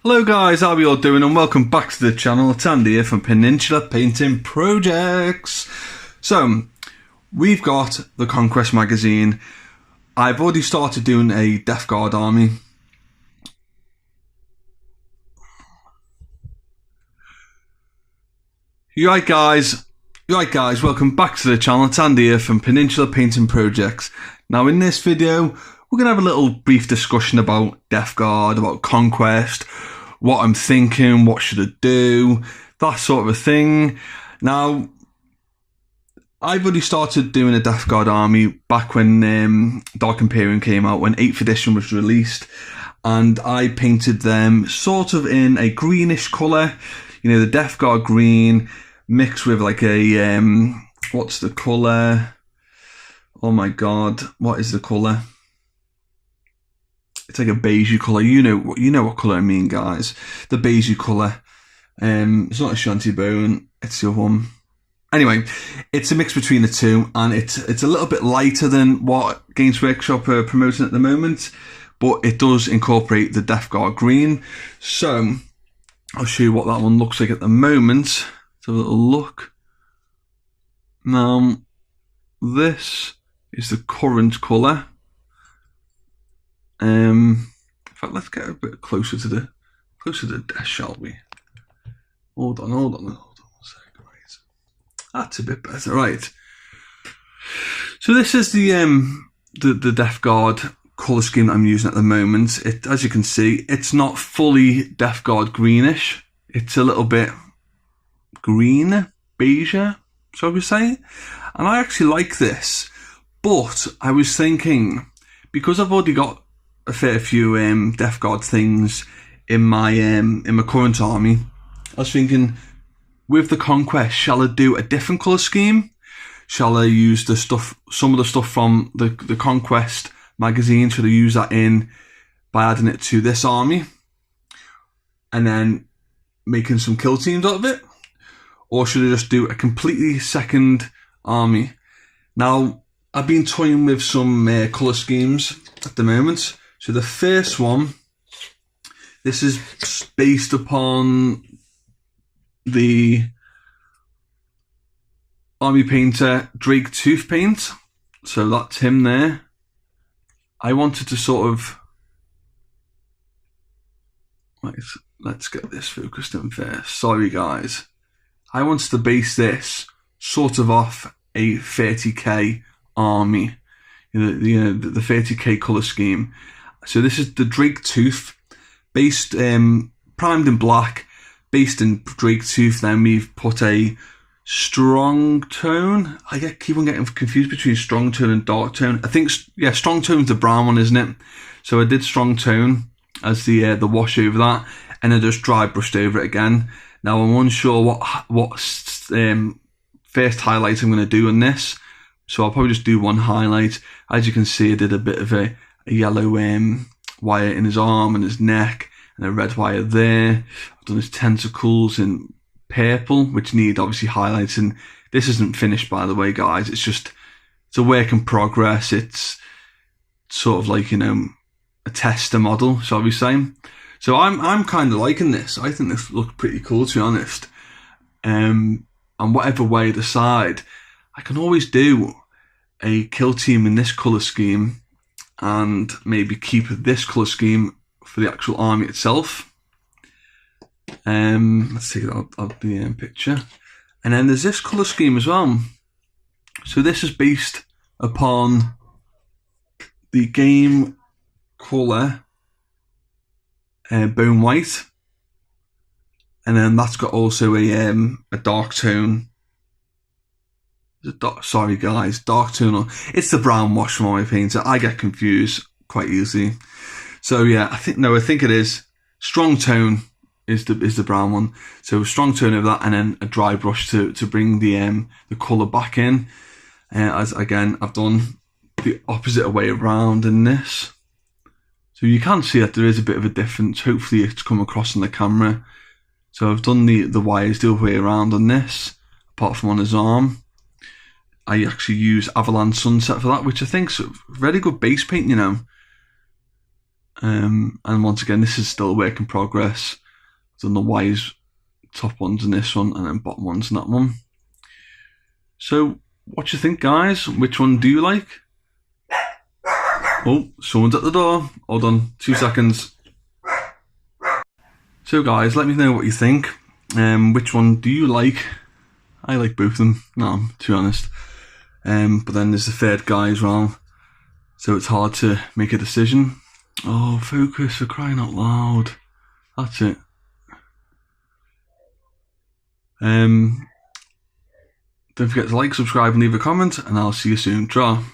Hello guys, how are you all doing, and welcome back to the channel. It's Andy here from Peninsula Painting Projects. So, we've got the Conquest magazine. I've already started doing a deathguard army. You right guys, welcome back to the channel. It's Andy here from Peninsula Painting Projects. Now in this video, we're going to have a little brief discussion about deathguard, about Conquest, what I'm thinking, what should I do, that sort of a thing. Now, I've already started doing a deathguard army back when Dark Imperium came out, when 8th edition was released, and I painted them sort of in a greenish colour, you know, the deathguard green mixed with like a, what's the colour? Oh my god, what is the colour? It's like a beigey colour. You know what colour I mean, guys. The beigey colour. It's not a shanty bone. It's the other one. Anyway, it's a mix between the two, and it's a little bit lighter than what Games Workshop are promoting at the moment, but it does incorporate the deathguard green. So I'll show you what that one looks like at the moment. Let's have a little look. Now, this is the current colour. In fact, let's get a bit closer to the desk, shall we? Hold on one second. Right, that's a bit better, right? So this is the deathguard colour scheme that I'm using at the moment. As you can see, it's not fully deathguard greenish. It's a little bit green, beige, so we say. And I actually like this, but I was thinking, because I've already got a fair few deathguard things in my current army, I was thinking, with the Conquest, shall I do a different colour scheme? Shall I use some of the stuff from the Conquest magazine? Should I use that in by adding it to this army and then making some kill teams out of it? Or should I just do a completely second army? Now, I've been toying with some colour schemes at the moment. So the first one, this is based upon the army painter Drake Tooth Paint. So that's him there. I wanted to sort of, right, let's get this focused in first. Sorry guys. I wanted to base this sort of off a 30k army, the 30k colour scheme. So this is the Drake Tooth, based, primed in black, based in Drake Tooth. Then we've put a strong tone. I keep on getting confused between strong tone and dark tone. I think, yeah, strong tone's the brown one, isn't it? So I did strong tone as the wash over that, and then just dry brushed over it again. Now I'm unsure what first highlight I'm going to do on this, so I'll probably just do one highlight. As you can see, I did a bit of a yellow wire in his arm and his neck, and a red wire there. I've done his tentacles in purple, which need obviously highlights, and this isn't finished, by the way, guys. It's a work in progress. It's sort of like, a tester model, shall we say. So I'm kind of liking this. I think this looks pretty cool, to be honest. And whatever way I decide, I can always do a kill team in this colour scheme and maybe keep this colour scheme for the actual army itself. Let's take it out of the picture. And then there's this colour scheme as well. So this is based upon the game colour bone white. And then that's got also a dark tone. Sorry guys, dark tone. It's the brown wash from my painter. I get confused quite easily. So yeah, I think it is strong tone is the brown one. So strong tone over that, and then a dry brush to bring the colour back in. As again, I've done the opposite way around in this. So you can see that there is a bit of a difference. Hopefully it's come across on the camera. So I've done the wires the other way around on this, apart from on his arm. I actually use Avalanche Sunset for that, which I think's a very good base paint, And once again, this is still a work in progress. I've done the wise top ones in this one, and then bottom ones in that one. So, what do you think, guys? Which one do you like? Oh, someone's at the door. Hold on, 2 seconds. So, guys, let me know what you think. Which one do you like? I like both of them, no, to be honest. But then there's the third guy as well, so it's hard to make a decision. Oh, focus, for crying out loud. That's it. Don't forget to like, subscribe, and leave a comment, and I'll see you soon. Ta.